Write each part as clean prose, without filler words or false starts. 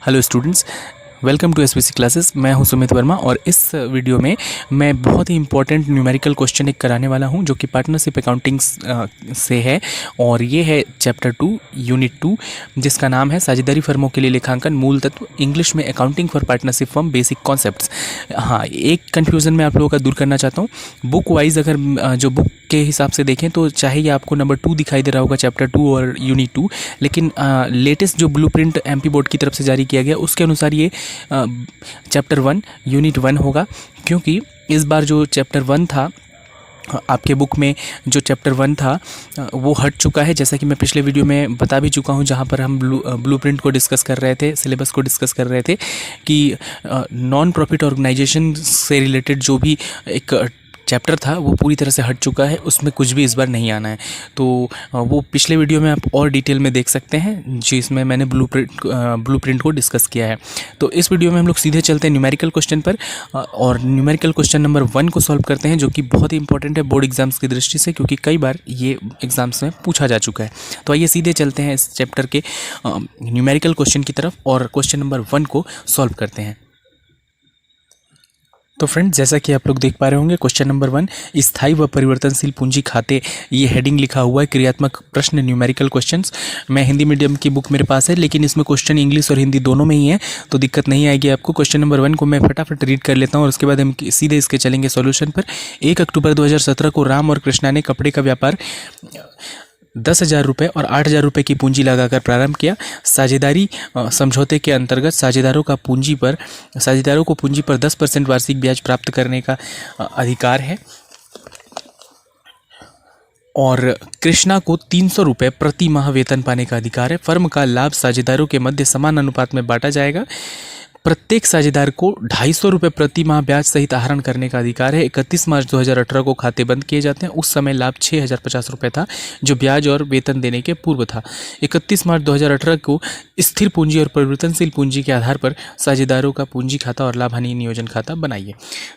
Hello students, welcome to SPC classes. मैं हूं सुमित वर्मा और इस वीडियो में मैं बहुत ही इंपॉर्टेंट न्यूमेरिकल क्वेश्चन एक कराने वाला हूं जो कि पार्टनरशिप अकाउंटिंग से है और ये है चैप्टर 2 यूनिट 2 जिसका नाम है साझेदारी फर्मों के लिए लेखांकन मूल तत्व, इंग्लिश में accounting for partnership firm basic concepts. हाँ, एक कन्फ्यूज़न मैं आप लोगों का दूर करना चाहता हूँ। बुक वाइज अगर जो बुक के हिसाब से देखें तो चाहे ये आपको नंबर 2 दिखाई दे रहा होगा चैप्टर 2 और यूनिट 2, लेकिन लेटेस्ट जो ब्लूप्रिंट एमपी बोर्ड की तरफ से जारी किया गया उसके अनुसार ये चैप्टर 1 यूनिट 1 होगा, क्योंकि इस बार जो चैप्टर 1 था आपके बुक में, जो चैप्टर 1 था वो हट चुका है। जैसा कि मैं पिछले वीडियो में बता भी चुका हूं, जहां पर हम ब्लूप्रिंट को डिस्कस कर रहे थे, सिलेबस को डिस्कस कर रहे थे कि नॉन प्रॉफिट ऑर्गेनाइजेशन से रिलेटेड जो भी एक चैप्टर था वो पूरी तरह से हट चुका है, उसमें कुछ भी इस बार नहीं आना है। तो वो पिछले वीडियो में आप और डिटेल में देख सकते हैं जिसमें मैंने ब्लूप्रिंट को डिस्कस किया है। तो इस वीडियो में हम लोग सीधे चलते हैं न्यूमेरिकल क्वेश्चन पर और न्यूमेरिकल क्वेश्चन नंबर 1 को सॉल्व करते हैं, जो कि बहुत ही इंपॉर्टेंट है बोर्ड एग्जाम्स की दृष्टि से, क्योंकि कई बार ये एग्जाम्स में पूछा जा चुका है। तो आइए सीधे चलते हैं इस चैप्टर के न्यूमेरिकल क्वेश्चन की तरफ और क्वेश्चन नंबर 1 को सॉल्व करते हैं। तो फ्रेंड्स, जैसा कि आप लोग देख पा रहे होंगे, क्वेश्चन नंबर 1 स्थायी व परिवर्तनशील पूंजी खाते, ये हेडिंग लिखा हुआ है क्रियात्मक प्रश्न न्यूमेरिकल क्वेश्चंस। मैं हिंदी मीडियम की बुक मेरे पास है, लेकिन इसमें क्वेश्चन इंग्लिश और हिंदी दोनों में ही है, तो दिक्कत नहीं आएगी आपको। क्वेश्चन नंबर 1 को मैं फटाफट रीड कर लेता हूँ और उसके बाद हम सीधे इसके चलेंगे सॉल्यूशन पर। 1 अक्टूबर 2017 को राम और कृष्णा ने कपड़े का व्यापार 10,000 रुपये और 8,000 रुपये की पूंजी लगाकर प्रारंभ किया। साझेदारी समझौते के अंतर्गत साझेदारों को पूंजी पर 10% वार्षिक ब्याज प्राप्त करने का अधिकार है और कृष्णा को 300 रुपये प्रति माह वेतन पाने का अधिकार है। फर्म का लाभ साझेदारों के मध्य समान अनुपात में बांटा जाएगा। प्रत्येक साझेदार को 250 रुपये प्रति माह ब्याज सहित आहरण करने का अधिकार है। 31 मार्च 2018 को खाते बंद किए जाते हैं। उस समय लाभ 6,050 रुपये था, जो ब्याज और वेतन देने के पूर्व था। 31 मार्च 2018 को स्थिर पूंजी और परिवर्तनशील पूंजी के आधार पर साझेदारों का पूंजी खाता और लाभ हानि नियोजन खाता बनाइए।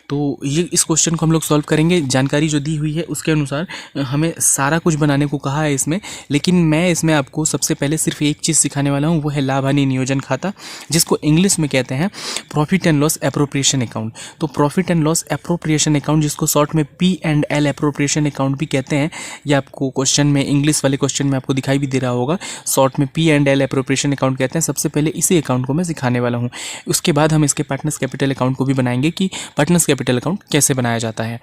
तो ये इस क्वेश्चन को हम लोग सॉल्व करेंगे। जानकारी जो दी हुई है उसके अनुसार हमें सारा कुछ बनाने को कहा है इसमें, लेकिन मैं इसमें आपको सबसे पहले सिर्फ एक चीज़ सिखाने वाला हूँ, वो है लाभ हानि नियोजन खाता, जिसको इंग्लिश में कहते हैं profit and loss appropriation account. तो profit and loss appropriation account, जिसको शॉर्ट में P&L एप्रोप्रिएशन अकाउंट भी कहते हैं, ये आपको क्वेश्चन में, इंग्लिश वाले क्वेश्चन में आपको दिखाई भी दे रहा होगा। शॉर्ट में P&L एप्रोप्रिएशन अकाउंट कहते हैं। सबसे पहले इसी अकाउंट को मैं सिखाने वाला हूँ। उसके बाद हम इसके पार्टनर्स कैपिटल अकाउंट को भी बनाएंगे कि पार्टनर्स कैपिटल अकाउंट कैसे बनाया जाता है।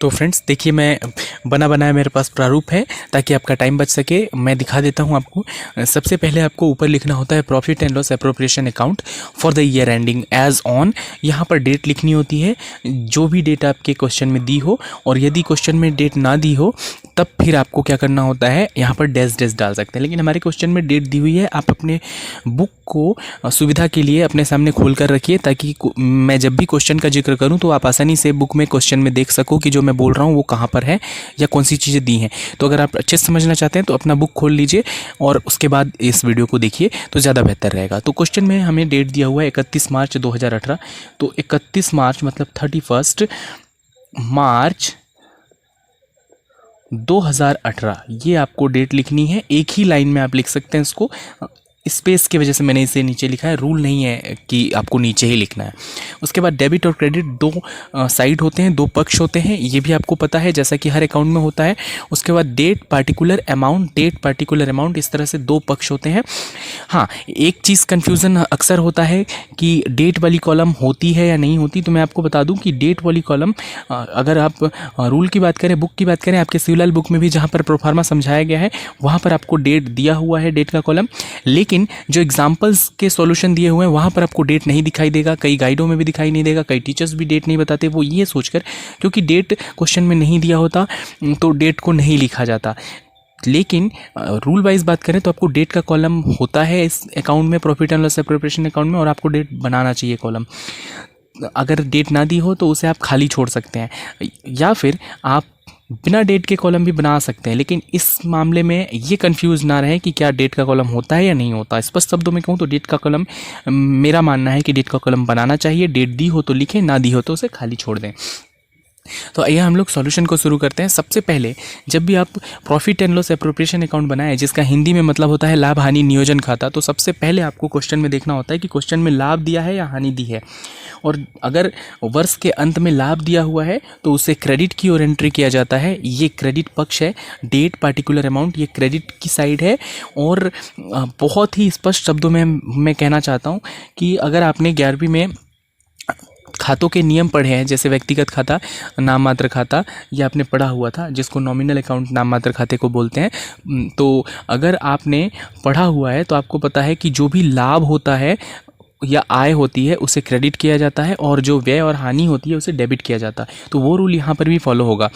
तो फ्रेंड्स देखिए, मैं बनाया मेरे पास प्रारूप है ताकि आपका टाइम बच सके। मैं दिखा देता हूं आपको। सबसे पहले आपको ऊपर लिखना होता है profit and loss appropriation account for the year ending as on. यहाँ पर डेट लिखनी होती है, जो भी डेट आपके क्वेश्चन में दी हो, और यदि क्वेश्चन में डेट ना दी हो तब फिर आपको क्या करना होता है, यहाँ पर डैश डैश डाल सकते हैं। लेकिन हमारे क्वेश्चन में डेट दी हुई है। आप अपने बुक को सुविधा के लिए अपने सामने खोल कर रखिए, ताकि मैं जब भी क्वेश्चन का जिक्र करूँ तो आप आसानी से बुक में क्वेश्चन में देख सको कि जो मैं बोल रहा हूँ वो कहाँ पर है या कौन सी चीज़ें दी हैं। तो अगर आप अच्छे से समझना चाहते हैं तो अपना बुक खोल लीजिए और उसके बाद इस वीडियो को देखिए तो ज़्यादा बेहतर रहेगा। तो क्वेश्चन में हमें डेट दिया हुआ है 31 मार्च 2018। तो 31 मार्च मतलब 31 मार्च 2018, ये आपको डेट लिखनी है। एक ही लाइन में आप लिख सकते हैं इसको, स्पेस की वजह से मैंने इसे नीचे लिखा है। रूल नहीं है कि आपको नीचे ही लिखना है। उसके बाद डेबिट और क्रेडिट दो साइड होते हैं, दो पक्ष होते हैं, ये भी आपको पता है, जैसा कि हर अकाउंट में होता है। उसके बाद डेट पार्टिकुलर अमाउंट, इस तरह से दो पक्ष होते हैं। हाँ, एक चीज़ कन्फ्यूज़न अक्सर होता है कि डेट वाली कॉलम होती है या नहीं होती। तो मैं आपको बता दूं कि डेट वाली कॉलम, अगर आप रूल की बात करें, बुक की बात करें, आपके सिविल बुक में भी जहाँ पर प्रोफार्मा समझाया गया है वहाँ पर आपको डेट दिया हुआ है, डेट का कॉलम। लेकिन जो एग्जाम्पल्स के सॉल्यूशन दिए हुए हैं वहाँ पर आपको डेट नहीं दिखाई देगा, कई गाइडों में भी दिखाई नहीं देगा, कई टीचर्स भी डेट नहीं बताते, वो ये सोचकर, क्योंकि डेट क्वेश्चन में नहीं दिया होता तो डेट को नहीं लिखा जाता। लेकिन रूल वाइज बात करें तो आपको डेट का कॉलम होता है इस अकाउंट में, profit and loss appropriation account में, और आपको डेट बनाना चाहिए कॉलम। अगर डेट ना दी हो तो उसे आप खाली छोड़ सकते हैं, या फिर आप बिना डेट के कॉलम भी बना सकते हैं। लेकिन इस मामले में ये कंफ्यूज ना रहे कि क्या डेट का कॉलम होता है या नहीं होता। स्पष्ट शब्दों में कहूँ तो डेट का कॉलम, मेरा मानना है कि डेट का कॉलम बनाना चाहिए। डेट दी हो तो लिखें, ना दी हो तो उसे खाली छोड़ दें। तो आइए हम लोग सॉल्यूशन को शुरू करते हैं। सबसे पहले जब भी आप profit and loss appropriation account बनाएं, जिसका हिंदी में मतलब होता है लाभ हानि नियोजन खाता, तो सबसे पहले आपको क्वेश्चन में देखना होता है कि क्वेश्चन में लाभ दिया है या हानि दी है। और अगर वर्ष के अंत में लाभ दिया हुआ है तो उसे क्रेडिट की ओर एंट्री किया जाता है। ये क्रेडिट पक्ष है, डेट पार्टिकुलर अमाउंट ये क्रेडिट की साइड है। और बहुत ही स्पष्ट शब्दों में मैं कहना चाहता हूँ कि अगर आपने 11वीं में खातों के नियम पढ़े हैं, जैसे व्यक्तिगत खाता, नाम मात्र खाता, ये आपने पढ़ा हुआ था, जिसको नॉमिनल अकाउंट नाम मात्र खाते को बोलते हैं। तो अगर आपने पढ़ा हुआ है तो आपको पता है कि जो भी लाभ होता है या आय होती है उसे क्रेडिट किया जाता है, और जो व्यय और हानि होती है उसे डेबिट किया जाता है। तो वो रूल यहाँ पर भी फॉलो होगा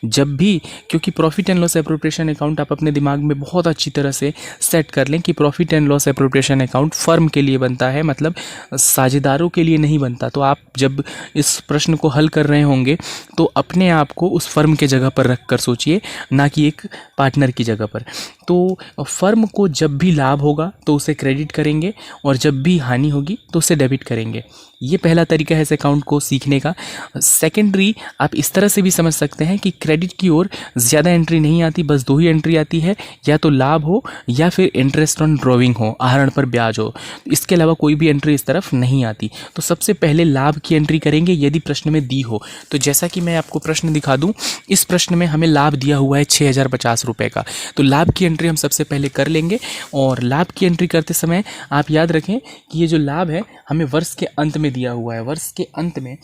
जब भी, क्योंकि profit and loss appropriation account आप अपने दिमाग में बहुत अच्छी तरह से सेट कर लें कि profit and loss appropriation account firm के लिए बनता है, मतलब साझेदारों के लिए नहीं बनता। तो आप जब इस प्रश्न को हल कर रहे होंगे तो अपने आप को उस फर्म के जगह पर रख कर सोचिए, ना कि एक पार्टनर की जगह पर। तो फर्म को जब भी लाभ होगा तो उसे क्रेडिट करेंगे, और जब भी हानि होगी तो उसे डेबिट करेंगे। ये पहला तरीका है इस अकाउंट को सीखने का। सेकेंडरी आप इस तरह से भी समझ सकते हैं कि क्रेडिट की ओर ज़्यादा एंट्री नहीं आती, बस 2 ही एंट्री आती है, या तो लाभ हो या फिर इंटरेस्ट ऑन ड्रॉविंग हो, आहरण पर ब्याज हो। इसके अलावा कोई भी एंट्री इस तरफ नहीं आती। तो सबसे पहले लाभ की एंट्री करेंगे यदि प्रश्न में दी हो। तो जैसा कि मैं आपको प्रश्न दिखा दूं, इस प्रश्न में हमें लाभ दिया हुआ है 6050 रुपये का। तो लाभ की एंट्री हम सबसे पहले कर लेंगे। और लाभ की एंट्री करते समय आप याद रखें कि ये जो लाभ है हमें वर्ष के अंत में दिया हुआ है। वर्ष के अंत में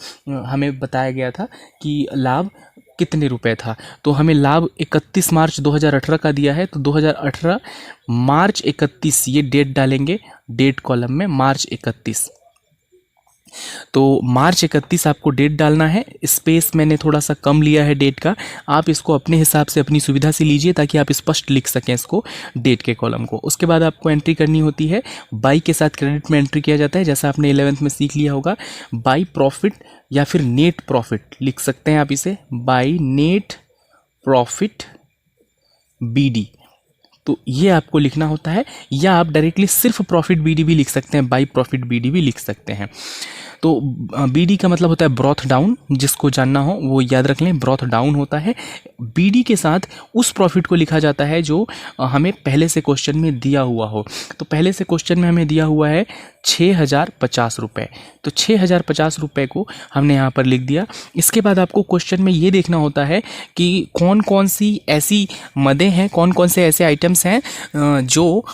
हमें बताया गया था कि लाभ कितने रुपए था। तो हमें लाभ 31 मार्च 2018 का दिया है, तो 2018 मार्च 31 ये डेट डालेंगे, डेट कॉलम में मार्च 31। तो मार्च 31 आपको डेट डालना है। स्पेस मैंने थोड़ा सा कम लिया है डेट का, आप इसको अपने हिसाब से अपनी सुविधा से लीजिए ताकि आप स्पष्ट लिख सकें इसको, डेट के कॉलम को। उसके बाद आपको एंट्री करनी होती है बाई के साथ क्रेडिट में एंट्री किया जाता है, जैसा आपने 11th में सीख लिया होगा। बाई प्रॉफिट या फिर नेट प्रॉफिट लिख सकते हैं आप इसे, बाई नेट प्रॉफिट BD। तो ये आपको लिखना होता है, या आप डायरेक्टली सिर्फ प्रॉफिट BD भी लिख सकते हैं, बाई प्रॉफिट BD भी लिख सकते हैं। तो BD का मतलब होता है ब्रॉथ डाउन, जिसको जानना हो वो याद रख लें, ब्रॉथ डाउन होता है। BD के साथ उस प्रॉफिट को लिखा जाता है जो हमें पहले से क्वेश्चन में दिया हुआ हो। तो पहले से क्वेश्चन में हमें दिया हुआ है 6050 रुपये, तो 6050 रुपये को हमने यहाँ पर लिख दिया। इसके बाद आपको क्वेश्चन में ये देखना होता है कि कौन कौन सी ऐसी मदें हैं, कौन कौन से ऐसे आइटम्स हैं जो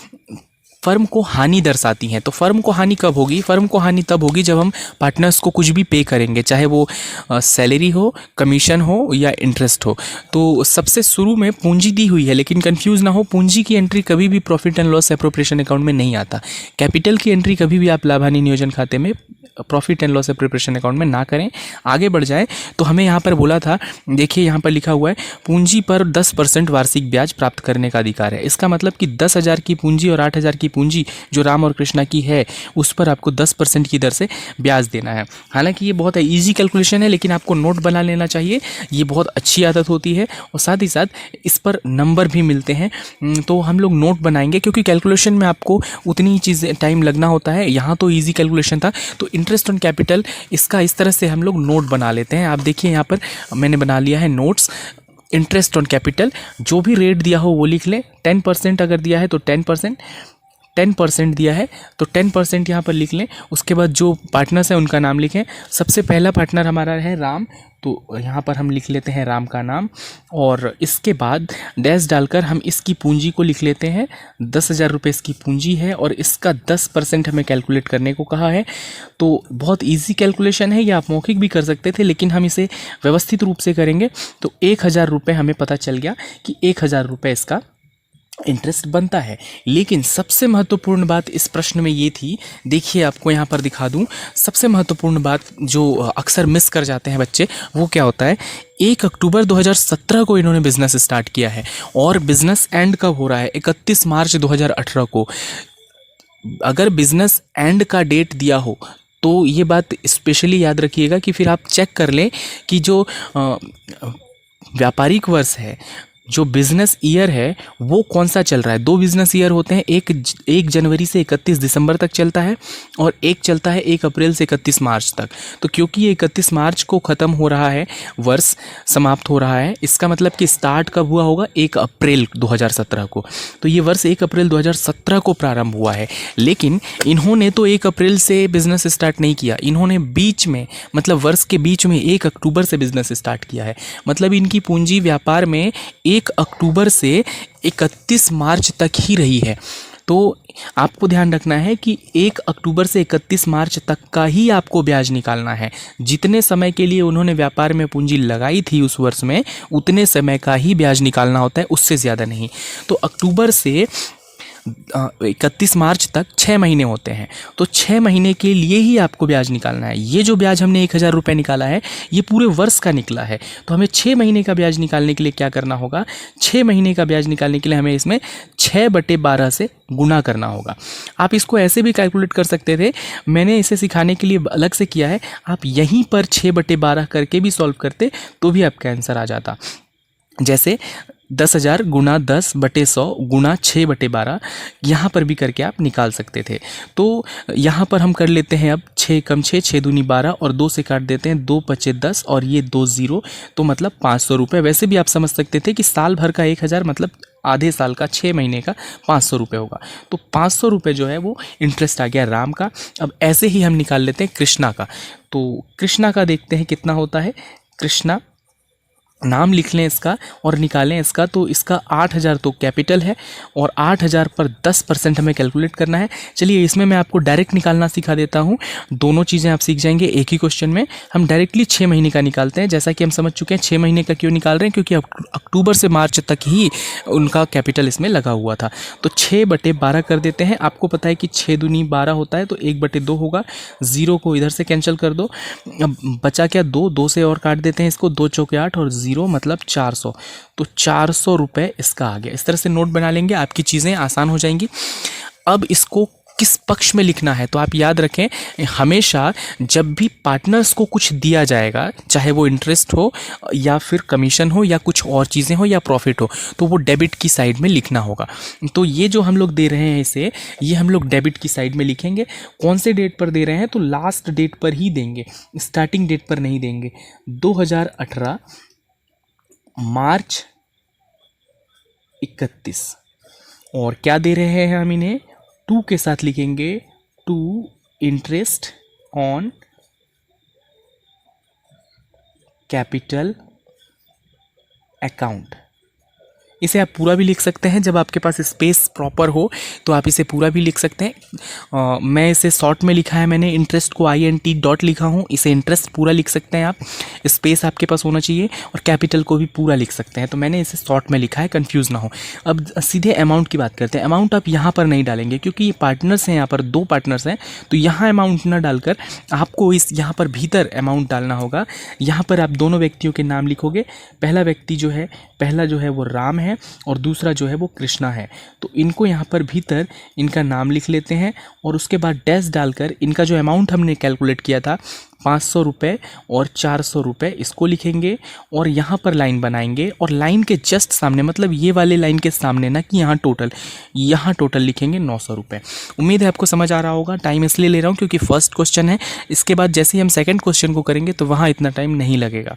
फर्म को हानि दर्शाती हैं। तो फर्म को हानि कब होगी? फर्म को हानि तब होगी जब हम पार्टनर्स को कुछ भी पे करेंगे, चाहे वो सैलरी हो, कमीशन हो या इंटरेस्ट हो। तो सबसे शुरू में पूंजी दी हुई है, लेकिन कंफ्यूज ना हो, पूंजी की एंट्री कभी भी profit and loss appropriation account में नहीं आता। कैपिटल की एंट्री कभी भी आप लाभ हानि नियोजन खाते में profit and loss appropriation account में ना करें। आगे बढ़ जाए तो हमें यहाँ पर बोला था, देखिए यहाँ पर लिखा हुआ है पूंजी पर 10% वार्षिक ब्याज प्राप्त करने का अधिकार है। इसका मतलब कि 10,000 की पूंजी और 8,000 की पूंजी जो राम और कृष्णा की है उस पर आपको 10% की दर से ब्याज देना है। हालांकि ये बहुत ईजी कैलकुलेशन है, लेकिन आपको नोट बना लेना चाहिए, ये बहुत अच्छी आदत होती है। और साथ ही साथ इस पर नंबर भी मिलते हैं, तो हम लोग नोट बनाएंगे क्योंकि कैलकुलेशन में आपको उतनी ही चीज़ टाइम लगना होता है। यहाँ तो ईजी कैलकुलेशन था, तो इंटरेस्ट ऑन कैपिटल इसका इस तरह से हम लोग नोट बना लेते हैं। आप देखिए यहाँ पर मैंने बना लिया है नोट्स। इंटरेस्ट ऑन कैपिटल जो भी रेट दिया हो वो लिख लें। 10% अगर दिया है तो 10% दिया है तो 10% यहाँ पर लिख लें। उसके बाद जो पार्टनर्स हैं उनका नाम लिखें। सबसे पहला पार्टनर हमारा है राम, तो यहाँ पर हम लिख लेते हैं राम का नाम, और इसके बाद डैश डालकर हम इसकी पूंजी को लिख लेते हैं। 10,000 रुपये इसकी पूंजी है और इसका 10% हमें कैलकुलेट करने को कहा है। तो बहुत इजी कैलकुलेशन है, ये आप मौखिक भी कर सकते थे, लेकिन हम इसे व्यवस्थित रूप से करेंगे। तो 1,000 रुपये हमें पता चल गया कि 1,000 रुपये इसका इंटरेस्ट बनता है। लेकिन सबसे महत्वपूर्ण बात इस प्रश्न में ये थी, देखिए आपको यहाँ पर दिखा दूँ, सबसे महत्वपूर्ण बात जो अक्सर मिस कर जाते हैं बच्चे, वो क्या होता है, 1 अक्टूबर 2017 को इन्होंने बिजनेस स्टार्ट किया है और बिजनेस एंड कब हो रहा है, 31 मार्च 2018 को। अगर बिजनेस एंड का डेट दिया हो तो ये बात स्पेशली याद रखिएगा कि फिर आप चेक कर लें कि जो व्यापारिक वर्ष है जो बिजनेस ईयर है वो कौन सा चल रहा है। दो बिजनेस ईयर होते हैं, एक जनवरी से 31 दिसंबर तक चलता है और एक चलता है 1 अप्रैल से 31 मार्च तक। तो क्योंकि ये 31 मार्च को ख़त्म हो रहा है, वर्ष समाप्त हो रहा है, इसका मतलब कि स्टार्ट कब हुआ होगा, 1 अप्रैल 2017 को। तो ये वर्ष 1 अप्रैल 2017 को प्रारंभ हुआ है। लेकिन इन्होंने तो 1 अप्रैल से बिजनेस स्टार्ट नहीं किया, इन्होंने बीच में, मतलब वर्ष के बीच में 1 अक्टूबर से बिजनेस स्टार्ट किया है। मतलब इनकी पूंजी व्यापार में 1 अक्टूबर से 31 मार्च तक ही रही है। तो आपको ध्यान रखना है कि 1 अक्टूबर से 31 मार्च तक का ही आपको ब्याज निकालना है। जितने समय के लिए उन्होंने व्यापार में पूंजी लगाई थी उस वर्ष में, उतने समय का ही ब्याज निकालना होता है, उससे ज़्यादा नहीं। तो अक्टूबर से 31 मार्च तक 6 महीने होते हैं, तो 6 महीने के लिए ही आपको ब्याज निकालना है। ये जो ब्याज हमने 1000 रुपये निकाला है, ये पूरे वर्ष का निकला है। तो हमें 6 महीने का ब्याज निकालने के लिए क्या करना होगा, 6 महीने का ब्याज निकालने के लिए हमें इसमें 6/12 से गुना करना होगा। आप इसको ऐसे भी कैलकुलेट कर सकते थे, मैंने इसे सिखाने के लिए अलग से किया है। आप यहीं पर 6/12 करके भी सॉल्व करते तो भी आपका आंसर आ जाता। जैसे 10,000 गुना 10/100 गुना 6/12, यहाँ पर भी करके आप निकाल सकते थे। तो यहाँ पर हम कर लेते हैं अब 6 कम 6, 6 दूनी 12 और 2 से काट देते हैं, 2 पचे 10 और ये 2 0, तो मतलब 500 रुपये। वैसे भी आप समझ सकते थे कि साल भर का 1000 मतलब आधे साल का 6 महीने का 500 रुपये होगा। तो 500 रुपये जो है वो इंटरेस्ट आ गया राम का। अब ऐसे ही हम निकाल लेते हैं कृष्णा का। तो कृष्णा का देखते हैं कितना होता है। कृष्णा नाम लिख लें इसका और निकालें इसका। तो इसका 8000 तो कैपिटल है और 8000 पर 10% हमें कैलकुलेट करना है। चलिए इसमें मैं आपको डायरेक्ट निकालना सिखा देता हूँ, दोनों चीज़ें आप सीख जाएंगे एक ही क्वेश्चन में। हम डायरेक्टली 6 महीने का निकालते हैं। जैसा कि हम समझ चुके हैं 6 महीने का क्यों निकाल रहे हैं, क्योंकि अक्टूबर से मार्च तक ही उनका कैपिटल इसमें लगा हुआ था। तो 6/12 कर देते हैं। आपको पता है कि 6 दूनी 12 होता है, तो 1/2 होगा। 0 को इधर से कैंसिल कर दो, अब बचा क्या 2 से और काट देते हैं इसको, 2 चौके 8 और 0 मतलब 400। तो 400 रुपये इसका आ गया। इस तरह से नोट बना लेंगे, आपकी चीज़ें आसान हो जाएंगी। अब इसको किस पक्ष में लिखना है, तो आप याद रखें हमेशा जब भी पार्टनर्स को कुछ दिया जाएगा, चाहे वो इंटरेस्ट हो या फिर कमीशन हो या कुछ और चीज़ें हो या प्रॉफिट हो, तो वो डेबिट की साइड में लिखना होगा। तो ये जो हम लोग दे रहे हैं इसे, ये हम लोग डेबिट की साइड में लिखेंगे। कौन से डेट पर दे रहे हैं, तो लास्ट डेट पर ही देंगे, स्टार्टिंग डेट पर नहीं देंगे। 2018 मार्च 31। और क्या दे रहे हैं हम इन्हें, 2 के साथ लिखेंगे, 2 इंटरेस्ट ऑन कैपिटल अकाउंट। इसे आप पूरा भी लिख सकते हैं, जब आपके पास स्पेस प्रॉपर हो तो आप इसे पूरा भी लिख सकते हैं। मैं इसे शॉर्ट में लिखा है, मैंने इंटरेस्ट को INT डॉट लिखा हूँ, इसे इंटरेस्ट पूरा लिख सकते हैं आप, स्पेस आपके पास होना चाहिए, और कैपिटल को भी पूरा लिख सकते हैं। तो मैंने इसे शॉर्ट में लिखा है, कंफ्यूज ना हो। अब सीधे अमाउंट की बात करते हैं। अमाउंट आप यहाँ पर नहीं डालेंगे क्योंकि ये पार्टनर्स हैं, यहाँ पर 2 पार्टनर्स हैं, तो यहाँ अमाउंट ना डालकर आपको इस यहाँ पर भीतर अमाउंट डालना होगा। यहाँ पर आप दोनों व्यक्तियों के नाम लिखोगे। पहला व्यक्ति जो है, पहला जो है वो राम है और दूसरा जो है वो कृष्णा है। तो इनको यहाँ पर भीतर इनका नाम लिख लेते हैं और उसके बाद डैश डालकर इनका जो अमाउंट हमने कैलकुलेट किया था 500 रुपये और 400 रुपये, इसको लिखेंगे और यहाँ पर लाइन बनाएंगे। और लाइन के जस्ट सामने, मतलब ये वाले लाइन के सामने ना, कि यहाँ टोटल लिखेंगे 900 रुपये। उम्मीद है आपको समझ आ रहा होगा। टाइम इसलिए ले रहा हूँ क्योंकि फर्स्ट क्वेश्चन है, इसके बाद जैसे ही हम सेकंड क्वेश्चन को करेंगे तो वहाँ इतना टाइम नहीं लगेगा।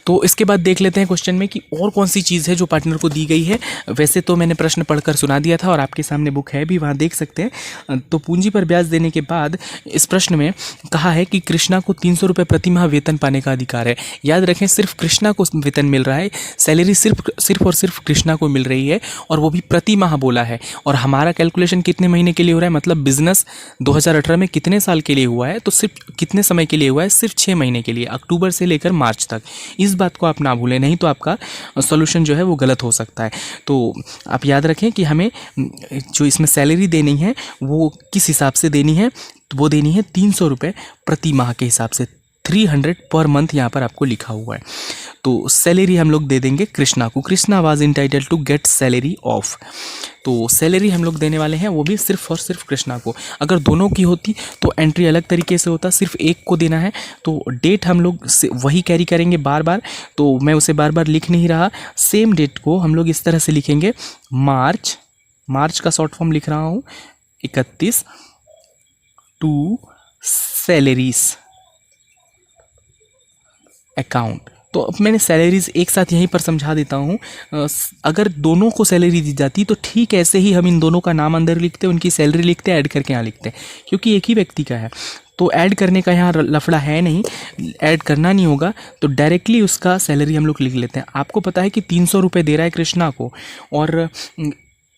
तो इसके बाद देख लेते हैं क्वेश्चन में कि और कौन सी चीज़ है जो पार्टनर को दी गई है। वैसे तो मैंने प्रश्न पढ़कर सुना दिया था और आपके सामने बुक है भी, वहाँ देख सकते हैं। तो पूंजी पर ब्याज देने के बाद इस प्रश्न में कहा है कि कृष्णा को 300 रुपये प्रति माह वेतन पाने का अधिकार है। याद रखें सिर्फ कृष्णा को वेतन मिल रहा है, सैलरी सिर्फ और सिर्फ कृष्णा को मिल रही है, और वो भी प्रति माह बोला है। और हमारा कैलकुलेशन कितने महीने के लिए हो रहा है, मतलब बिजनेस 2018 में कितने साल के लिए हुआ है, तो सिर्फ कितने समय के लिए हुआ है, सिर्फ 6 महीने के लिए, अक्टूबर से लेकर मार्च तक। इस बात को आप ना भूलें, नहीं तो आपका सॉल्यूशन जो है वो गलत हो सकता है। तो आप याद रखें कि हमें जो इसमें सैलरी देनी है वो किस हिसाब से देनी है, तो वो देनी है 300 रुपये प्रति माह के हिसाब से। 300 पर मंथ यहाँ पर आपको लिखा हुआ है। तो सैलरी हम लोग दे देंगे कृष्णा को। Krishna was entitled to get salary of, तो सैलरी हम लोग देने वाले हैं वो भी सिर्फ और सिर्फ कृष्णा को। अगर दोनों की होती तो एंट्री अलग तरीके से होता, सिर्फ एक को देना है तो डेट हम लोग वही कैरी करेंगे बार बार, तो मैं उसे बार बार लिख नहीं रहा। सेम डेट को हम लोग इस तरह से लिखेंगे, मार्च का शॉर्ट फॉर्म लिख रहा हूँ 31 टू सैलरीज अकाउंट। तो अब मैंने सैलरीज एक साथ यहीं पर समझा देता हूँ। अगर दोनों को सैलरी दी जाती तो ठीक ऐसे ही हम इन दोनों का नाम अंदर लिखते, उनकी सैलरी लिखते, ऐड करके यहाँ लिखते, क्योंकि एक ही व्यक्ति का है तो ऐड करने का यहाँ लफड़ा है नहीं, ऐड करना नहीं होगा, तो डायरेक्टली उसका सैलरी हम लोग लिख लेते हैं। आपको पता है कि 300 रुपये दे रहा है कृष्णा को और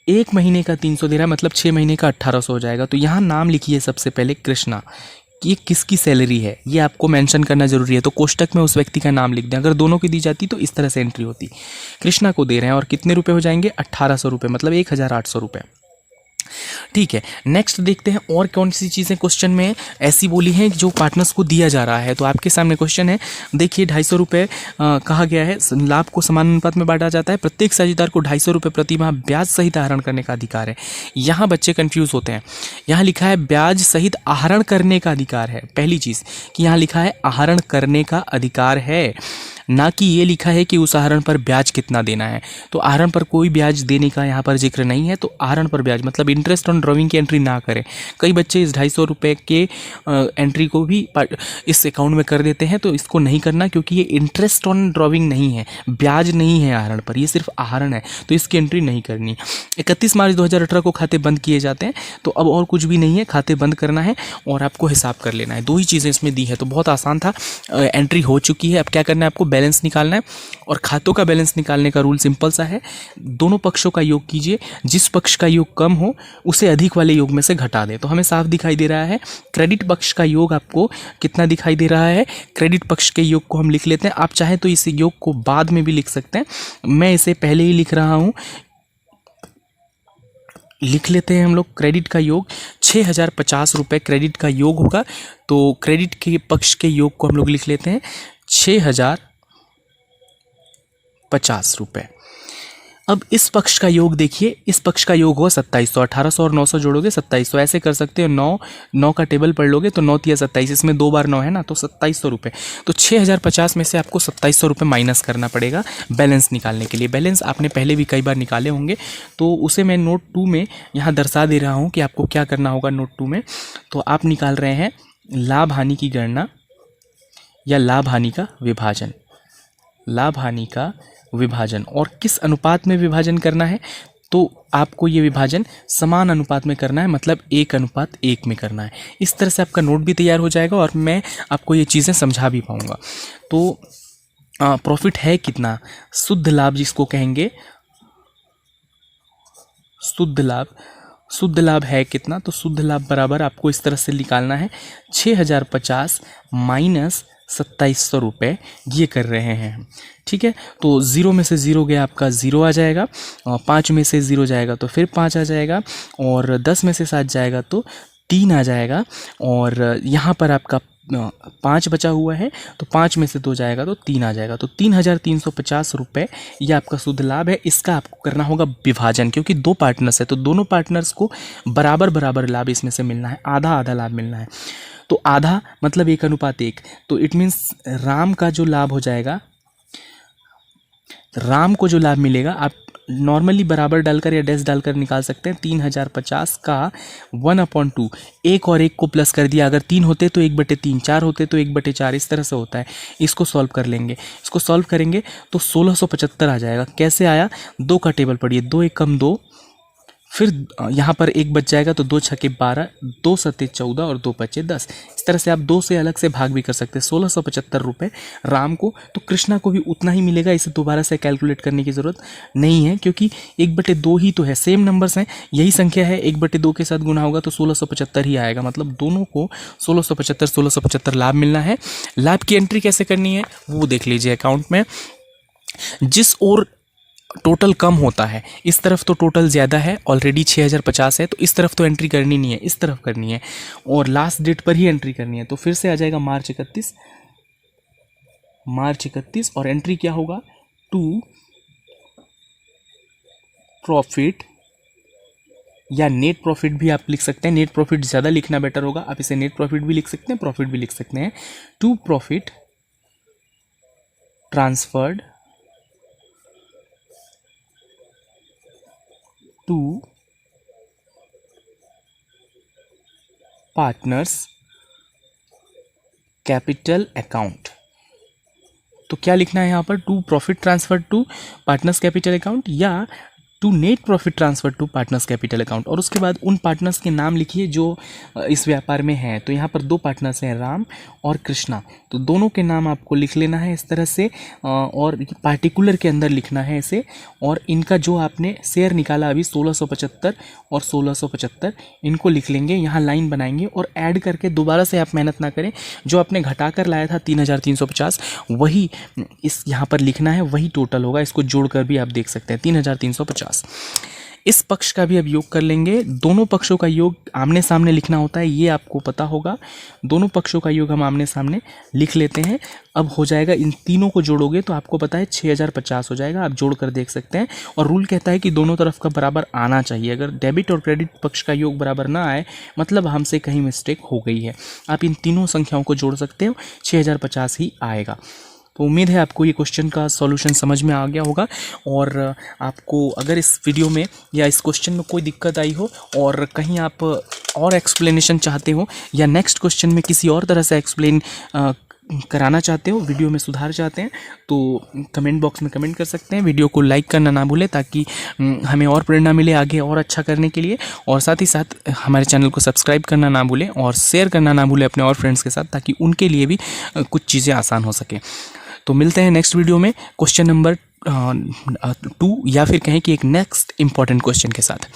1 महीने का 300 दे रहा है, मतलब 6 महीने का 1800 हो जाएगा। तो यहाँ नाम लिखिए सबसे पहले कृष्णा, ये किसकी सैलरी है ये आपको मेंशन करना जरूरी है। तो कोष्टक में उस व्यक्ति का नाम लिख दें। अगर दोनों की दी जाती तो इस तरह से एंट्री होती। कृष्णा को दे रहे हैं और कितने रुपए हो जाएंगे, 1800 रुपये, मतलब 1800 रुपये। ठीक है, नेक्स्ट देखते हैं और कौन सी चीज़ें क्वेश्चन में ऐसी बोली हैं जो पार्टनर्स को दिया जा रहा है। तो आपके सामने क्वेश्चन है, देखिए 250 रुपये कहा गया है, लाभ को समान अनुपात में बांटा जाता है, प्रत्येक साझेदार को 250 रुपये प्रति माह ब्याज सहित आहरण करने का अधिकार है। यहाँ बच्चे कंफ्यूज होते हैं, यहाँ लिखा है ब्याज सहित आहरण करने का अधिकार है। पहली चीज़ कि यहाँ लिखा है आहरण करने का अधिकार है, ना कि ये लिखा है कि उस आहरण पर ब्याज कितना देना है। तो आहरण पर कोई ब्याज देने का यहाँ पर जिक्र नहीं है, तो आहरण पर ब्याज मतलब इंटरेस्ट ऑन ड्राइंग की एंट्री ना करें। कई बच्चे इस 250 रुपये के एंट्री को भी इस अकाउंट में कर देते हैं, तो इसको नहीं करना, क्योंकि ये इंटरेस्ट ऑन ड्राइंग नहीं है, ब्याज नहीं है आहरण पर, ये सिर्फ आहरण है, तो इसकी एंट्री नहीं करनी। 31 मार्च 2018 को खाते बंद किए जाते हैं, तो अब और कुछ भी नहीं है, खाते बंद करना है और आपको हिसाब कर लेना है। 2 ही चीज़ें इसमें दी है, तो बहुत आसान था। एंट्री हो चुकी है, अब क्या करना है, आपको बैलेंस निकालना है। और खातों का बैलेंस निकालने का रूल सिंपल सा है, दोनों पक्षों का योग कीजिए, जिस पक्ष का योग कम हो उसे अधिक वाले योग में से घटा दें। तो हमें साफ दिखाई दे रहा है क्रेडिट पक्ष का योग आपको कितना दिखाई दे रहा है, क्रेडिट पक्ष के योग को हम लिख लेते हैं। आप चाहे तो इस योग को बाद में भी लिख सकते हैं, मैं इसे पहले ही लिख रहा हूँ, लिख लेते हैं हम लोग। क्रेडिट का योग 6050 रुपये क्रेडिट का योग होगा, तो क्रेडिट के पक्ष के योग को हम लोग लिख लेते हैं 6050 रुपये। अब इस पक्ष का योग देखिए, इस पक्ष का योग होगा 2700, 1800 और 900 जोड़ोगे 2700, ऐसे कर सकते हो। 9 का टेबल पढ़ लोगे तो 9 तिया 27, इसमें 2 बार 9 है ना, तो 2700 रुपये। तो 6050 में से आपको 2700 रुपये माइनस करना पड़ेगा बैलेंस निकालने के लिए। बैलेंस आपने पहले भी कई बार निकाले होंगे, तो उसे मैं नोट 2 में यहाँ दर्शा दे रहा हूँ कि आपको क्या करना होगा। नोट 2 में तो आप निकाल रहे हैं लाभ हानि की गणना या लाभ हानि का विभाजन, लाभ हानि का विभाजन, और किस अनुपात में विभाजन करना है, तो आपको ये विभाजन समान अनुपात में करना है, मतलब 1:1 में करना है। इस तरह से आपका नोट भी तैयार हो जाएगा और मैं आपको ये चीज़ें समझा भी पाऊंगा। तो प्रॉफिट है कितना, शुद्ध लाभ जिसको कहेंगे, शुद्ध लाभ है कितना, तो शुद्ध लाभ बराबर आपको इस तरह से निकालना है 6050 माइनस 2700 रुपये, ये कर रहे हैं। ठीक है, तो 0 में से 0 गया आपका 0 आ जाएगा, 5 में से 0 जाएगा तो फिर 5 आ जाएगा, और 10 में से 7 जाएगा तो 3 आ जाएगा, और यहाँ पर आपका 5 बचा हुआ है, तो 5 में से 2 जाएगा तो 3 आ जाएगा, तो 3350 रुपये ये आपका शुद्ध लाभ है। इसका आपको करना होगा विभाजन, क्योंकि 2 पार्टनर्स है तो दोनों पार्टनर्स को बराबर बराबर लाभ इसमें से मिलना है, आधा आधा लाभ मिलना है। तो आधा मतलब 1:1, तो इट मीन्स राम का जो लाभ हो जाएगा, राम को जो लाभ मिलेगा, आप नॉर्मली बराबर डालकर या डैश डालकर निकाल सकते हैं। 3050 का 1/2, 1 और 1 को प्लस कर दिया, अगर 3 होते तो 1/3, 4 होते तो 1/4, इस तरह से होता है। इसको सॉल्व कर लेंगे, इसको सॉल्व करेंगे तो 1675 आ जाएगा। कैसे आया, 2 का टेबल पढ़िए, 2 × 1 = 2, फिर यहाँ पर 1 बच जाएगा तो 2 × 6 = 12, 2 × 7 = 14 और 2 × 5 = 10। इस तरह से आप 2 से अलग से भाग भी कर सकते हैं। 1675 रुपये राम को, तो कृष्णा को भी उतना ही मिलेगा, इसे दोबारा से कैलकुलेट करने की ज़रूरत नहीं है, क्योंकि 1/2 ही तो है, सेम नंबर्स हैं, यही संख्या है, 1/2 के साथ गुना होगा तो 1675 ही आएगा, मतलब दोनों को 1675 लाभ मिलना है। लाभ की एंट्री कैसे करनी है वो देख लीजिए। अकाउंट में जिस ओर टोटल कम होता है, इस तरफ तो टोटल ज़्यादा है, ऑलरेडी 6050 है, तो इस तरफ तो एंट्री करनी नहीं है, इस तरफ करनी है, और लास्ट डेट पर ही एंट्री करनी है। तो फिर से आ जाएगा मार्च 31, मार्च 31 और एंट्री क्या होगा, टू प्रॉफिट या नेट प्रॉफिट भी आप लिख सकते हैं। नेट प्रॉफिट ज़्यादा लिखना बेटर होगा, आप इसे नेट प्रॉफिट भी लिख सकते हैं, प्रॉफिट भी लिख सकते हैं। To profit transferred to partners capital account. तो क्या लिखना है यहाँ पर, to profit transfer to partners capital account या to net profit transfer to partners capital account. और उसके बाद उन पार्टनर्स के नाम लिखिए जो इस व्यापार में हैं। तो यहाँ पर दो पार्टनर्स हैं, राम और कृष्णा, तो दोनों के नाम आपको लिख लेना है इस तरह से, और पार्टिकुलर के अंदर लिखना है इसे। और इनका जो आपने शेयर निकाला अभी 1675 और 1675, इनको लिख लेंगे, यहाँ लाइन बनाएंगे और ऐड करके दोबारा से आप मेहनत ना करें, जो आपने घटा कर लाया था 3350 वही इस यहाँ पर लिखना है, वही टोटल होगा। इसको जोड़कर भी आप देख सकते हैं 3350। इस पक्ष का भी अब योग कर लेंगे। दोनों पक्षों का योग आमने सामने लिखना होता है, ये आपको पता होगा। दोनों पक्षों का योग हम आमने सामने लिख लेते हैं। अब हो जाएगा, इन तीनों को जोड़ोगे तो आपको पता है 6050 हो जाएगा। आप जोड़ कर देख सकते हैं। और रूल कहता है कि दोनों तरफ का बराबर आना चाहिए। अगर डेबिट और क्रेडिट पक्ष का योग बराबर ना आए, मतलब हमसे कहीं मिस्टेक हो गई है। आप इन तीनों संख्याओं को जोड़ सकते हो, 6050 ही आएगा। तो उम्मीद है आपको ये क्वेश्चन का सॉल्यूशन समझ में आ गया होगा। और आपको अगर इस वीडियो में या इस क्वेश्चन में कोई दिक्कत आई हो और कहीं आप और एक्सप्लेनेशन चाहते हो या नेक्स्ट क्वेश्चन में किसी और तरह से एक्सप्लेन कराना चाहते हो, वीडियो में सुधार चाहते हैं, तो कमेंट बॉक्स में कमेंट कर सकते हैं। वीडियो को लाइक करना ना भूलें ताकि हमें और प्रेरणा मिले आगे और अच्छा करने के लिए। और साथ ही साथ हमारे चैनल को सब्सक्राइब करना ना भूलें और शेयर करना ना भूलें अपने और फ्रेंड्स के साथ, ताकि उनके लिए भी कुछ चीज़ें आसान हो सके। तो मिलते हैं नेक्स्ट वीडियो में क्वेश्चन नंबर 2 या फिर कहें कि एक नेक्स्ट इंपॉर्टेंट क्वेश्चन के साथ।